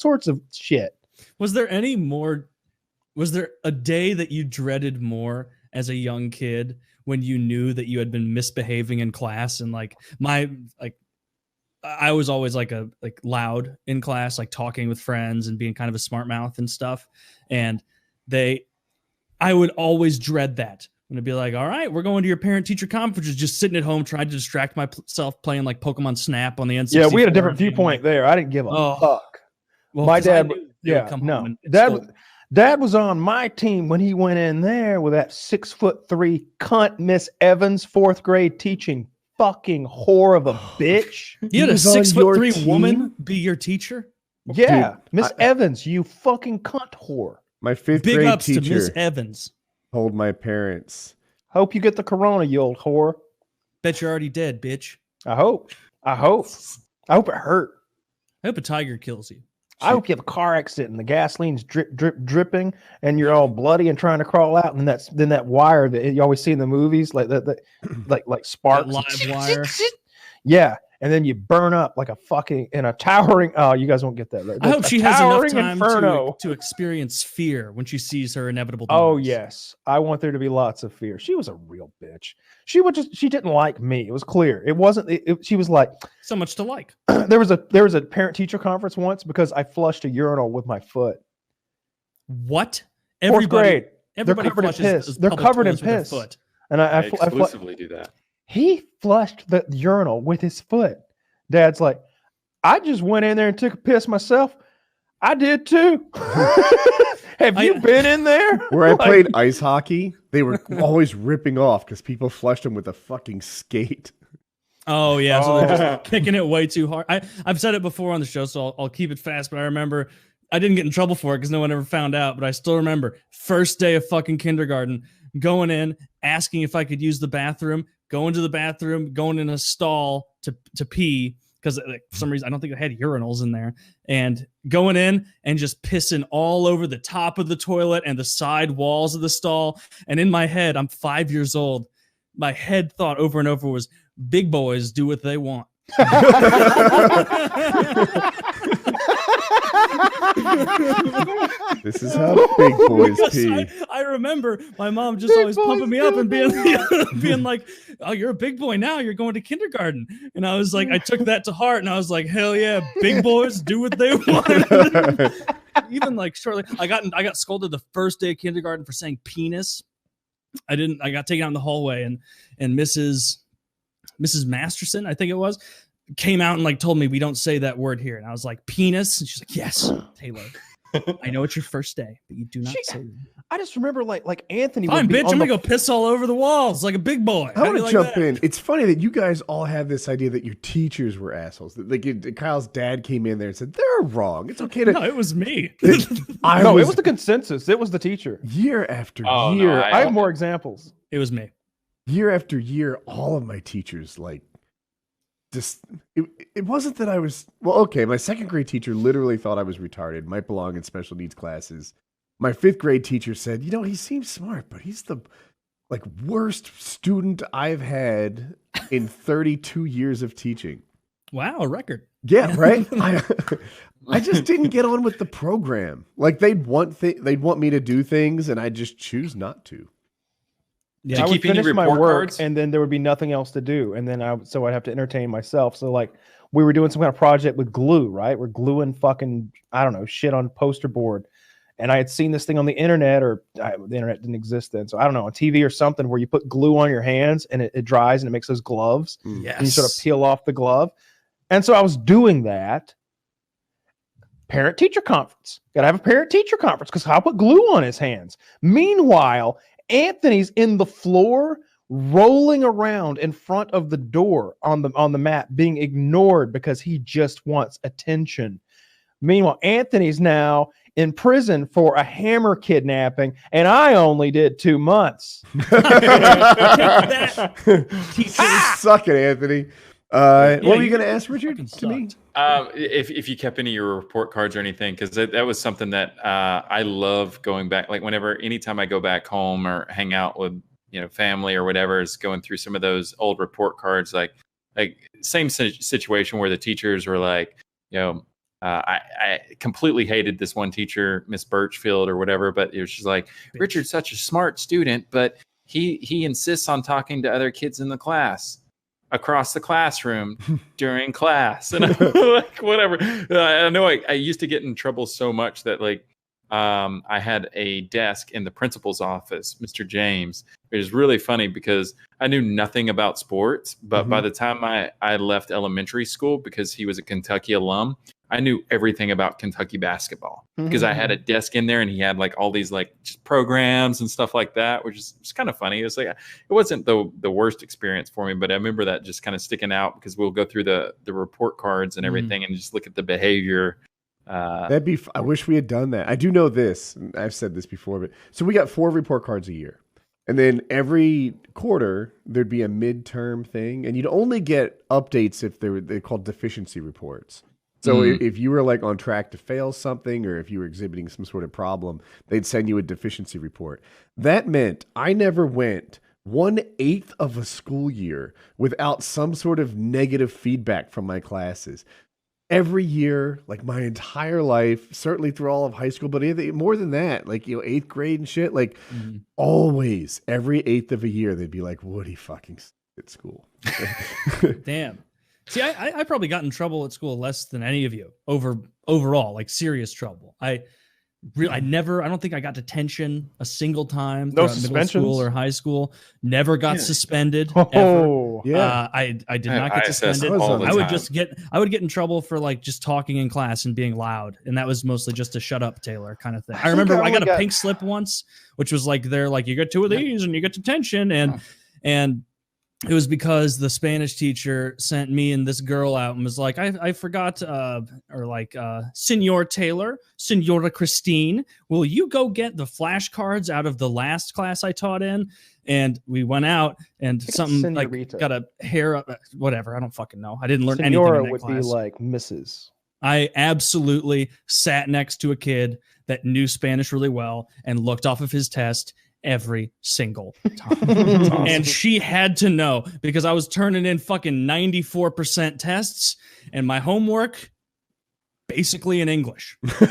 sorts of shit. Was there a day that you dreaded more as a young kid when you knew that you had been misbehaving in class? And I was always loud in class, like talking with friends and being kind of a smart mouth and stuff. And I would always dread that. And it'd be like, all right, we're going to your parent-teacher conferences, just sitting at home trying to distract myself playing like Pokemon Snap on the N64. Yeah, we had a different viewpoint there. I didn't give a fuck. Well, my dad, Dad was on my team when he went in there with that 6'3" cunt, Miss Evans, 4th grade teaching fucking whore of a bitch. You had a 6'3" woman be your teacher? Yeah, Miss Evans, you fucking cunt whore. My 5th grade teacher. Big ups to Miss Evans. Told my parents. Hope you get the corona, you old whore. Bet you're already dead, bitch. I hope it hurt. I hope a tiger kills you. I hope you have a car accident and the gasoline's dripping and you're all bloody and trying to crawl out. And then that wire that you always see in the movies, like sparks. That live wire. Yeah. And then you burn up like a fucking in a towering. Oh, you guys won't get that. Right? I hope she has enough time to experience fear when she sees her inevitable demise. Oh yes, I want there to be lots of fear. She was a real bitch. She didn't like me. It was clear. It wasn't. She was like so much to like. There was a parent teacher conference once because I flushed a urinal with my foot. What? 4th grade. Everybody they're covered in piss. They're covered in piss. And I exclusively do that. He flushed the urinal with his foot. Dad's like, I just went in there and took a piss myself. I did too. Have you been in there? Where I played ice hockey, they were always ripping off because people flushed them with a fucking skate. Oh, yeah. So they're just kicking it way too hard. I've said it before on the show, so I'll keep it fast. But I remember I didn't get in trouble for it because no one ever found out. But I still remember first day of fucking kindergarten, going in, asking if I could use the bathroom, going to the bathroom, going in a stall to pee because for some reason I don't think they had urinals in there, and going in and just pissing all over the top of the toilet and the side walls of the stall. And in my head, I'm 5 years old. My head thought over and over was, big boys do what they want. This is how big boys pee. I remember my mom just always pumping me up and being like, oh, you're a big boy now. You're going to kindergarten. And I was like, I took that to heart and I was like, hell yeah, big boys do what they want. Even like shortly, I got scolded the first day of kindergarten for saying penis. I got taken out in the hallway and Mrs. Masterson, I think it was, came out and like told me we don't say that word here. And I was like, penis. And she's like, yes, Taylor, I know it's your first day, but you do not say that. I just remember like Anthony. Fine, bitch, I'm gonna go piss all over the walls like a big boy. I want to jump in. It's funny that you guys all have this idea that your teachers were assholes. Like Kyle's dad came in there and said, they're wrong. It's okay to. No, it was me. It was the consensus. It was the teacher. Year after year. No, I have more examples. It was me. Year after year, all of my teachers, like, just, it wasn't that I was, well, okay, my 2nd grade teacher literally thought I was retarded, might belong in special needs classes. My 5th grade teacher said, he seems smart, but he's the, like, worst student I've had in 32 years of teaching. Wow, a record. Yeah, right? I just didn't get on with the program. Like, they'd want me to do things, and I'd just choose not to. Yeah, I would finish my work cards? And then there would be nothing else to do. And then I'd have to entertain myself. So like we were doing some kind of project with glue, right? We're gluing fucking, I don't know, shit on poster board. And I had seen this thing on the internet, or the internet didn't exist then. So I don't know, on TV or something where you put glue on your hands and it dries and it makes those gloves. Yes. And you sort of peel off the glove. And so I was doing that. Parent teacher conference. Got to have a parent teacher conference because I'll put glue on his hands. Meanwhile, Anthony's in the floor rolling around in front of the door on the mat, being ignored because he just wants attention. Meanwhile, Anthony's now in prison for a hammer kidnapping, and I only did 2 months. Teachers suck it, Anthony. What were you going to ask, Richard? To me? If you kept any of your report cards or anything, because that was something that I love going back. Like anytime I go back home or hang out with family or whatever, is going through some of those old report cards. Like same situation where the teachers were like, I completely hated this one teacher, Miss Birchfield or whatever, but it was just like, Richard's such a smart student, but he insists on talking to other kids in the class across the classroom during class. And I'm like, whatever. I know I used to get in trouble so much that like I had a desk in the principal's office, Mr. James. It was really funny because I knew nothing about sports, but by the time I left elementary school, because he was a Kentucky alum, I knew everything about Kentucky basketball because I had a desk in there and he had like all these like just programs and stuff like that, which is just kind of funny. It was like, it wasn't the worst experience for me, but I remember that just kind of sticking out because we'll go through the report cards and everything and just look at the behavior. That'd be. I wish we had done that. I do know this. And I've said this before, but so we got 4 report cards a year, and then every quarter there'd be a midterm thing, and you'd only get updates if they're called deficiency reports. So if you were like on track to fail something, or if you were exhibiting some sort of problem, they'd send you a deficiency report. That meant I never went 1/8 of a school year without some sort of negative feedback from my classes. Every year, like my entire life, certainly through all of high school, but more than that, like, 8th grade and shit, like always, every 8th of a year, they'd be like, Woody fucking at school. Damn. See, I probably got in trouble at school less than any of you overall, like serious trouble. I don't think I got detention a single time. No throughout middle suspensions? school or high school. Never got suspended. Oh, ever. yeah. I did not get ISS suspended. all the I would time. I would get in trouble for like just talking in class and being loud, and that was mostly just a "shut up, Taylor" kind of thing. I remember I got a pink slip once, which was like they're like, you get 2 of these and you get detention, and it was because the Spanish teacher sent me and this girl out and was like, I forgot, Senor Taylor, Senora Christine, will you go get the flashcards out of the last class I taught in? And we went out and something like senorita. got a hair up, whatever. I don't fucking know. I didn't learn Senora anything in that would class. be like Mrs. I absolutely sat next to a kid that knew Spanish really well and looked off of his test every single time. Awesome. And she had to know because I was turning in fucking 94% tests and my homework basically in English. So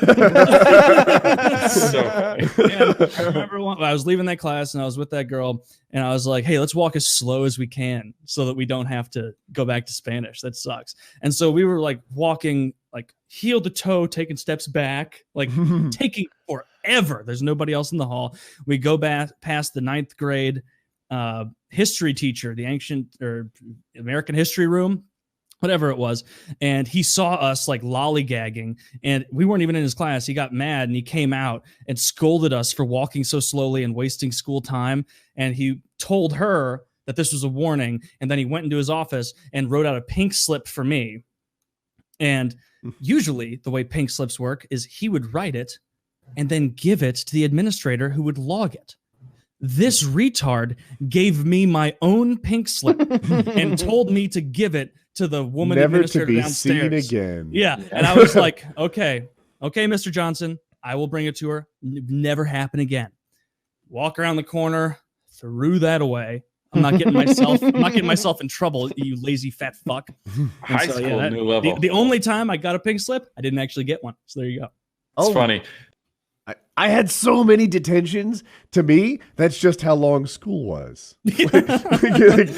funny. And I remember I was leaving that class and I was with that girl and I was like, hey, let's walk as slow as we can so that we don't have to go back to Spanish. That sucks. And so we were like walking like heel to toe, taking steps back, like taking forever. There's nobody else in the hall. We go back past the 9th grade history teacher, the ancient or American history room, whatever it was. And he saw us like lollygagging and we weren't even in his class. He got mad and he came out and scolded us for walking so slowly and wasting school time. And he told her that this was a warning. And then he went into his office and wrote out a pink slip for me. And usually the way pink slips work is he would write it and then give it to the administrator who would log it. This retard gave me my own pink slip and told me to give it to the woman Never to administrator be downstairs. seen again. Yeah. And I was like, okay, Mr. Johnson, I will bring it to her. Never happen again. Walk around the corner, threw that away. I'm not getting myself in trouble, you lazy fat fuck. High school, new level. The only time I got a pink slip, I didn't actually get one. So there you go. It's funny. I had so many detentions. To me, that's just how long school was. You had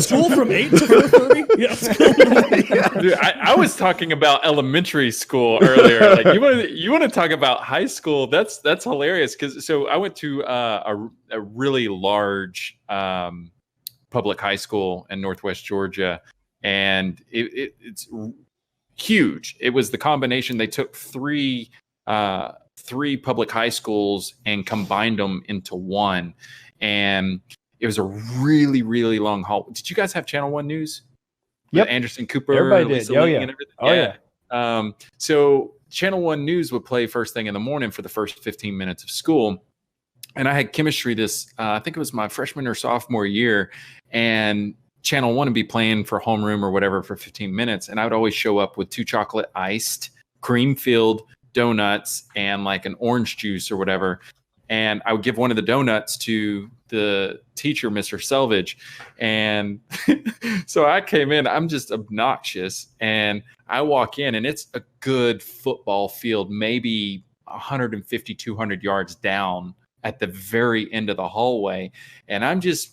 school from 8 to 4:30? Yeah. Dude, I was talking about elementary school earlier. Like you want to talk about high school? That's hilarious. Because so I went to a really large public high school in Northwest Georgia, and it's huge. It was the combination. They took three public high schools and combined them into one, and it was a really, really long haul. Did you guys have Channel 1 News? Yep. With Anderson Cooper, Everybody Lisa did. Oh, Ling, yeah. and everything? Oh, yeah. So Channel 1 News would play first thing in the morning for the first 15 minutes of school. And I had chemistry this, I think it was my freshman or sophomore year, and Channel 1 would be playing for homeroom or whatever for 15 minutes. And I would always show up with 2 chocolate iced, cream-filled donuts and like an orange juice or whatever. and I would give one of the donuts to the teacher, Mr. Selvage. And so I came in, I'm just obnoxious, and I walk in, and it's a good football field, maybe 150, 200 yards down at the very end of the hallway. And I'm just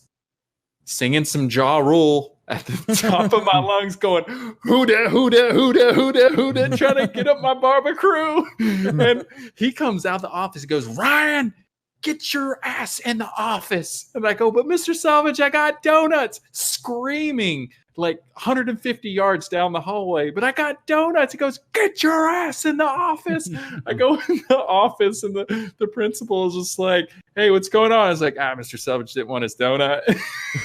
singing some Ja Rule at the top of my lungs, going, who da, who da, who da, who da, who da, trying to get up my barbecue. And he comes out of the office and goes, Ryan, get your ass in the office. And I go, but Mr. Salvage, I got donuts, screaming like 150 yards down the hallway, but I got donuts. He goes, get your ass in the office. I go in the office, and the principal is just like, hey, what's going on? I was like, Mr. Savage didn't want his donut.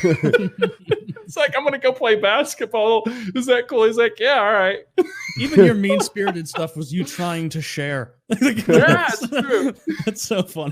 It's like, I'm going to go play basketball. Is that cool? He's like, yeah, all right. Even your mean-spirited stuff was you trying to share. Yeah, it's true. That's so funny.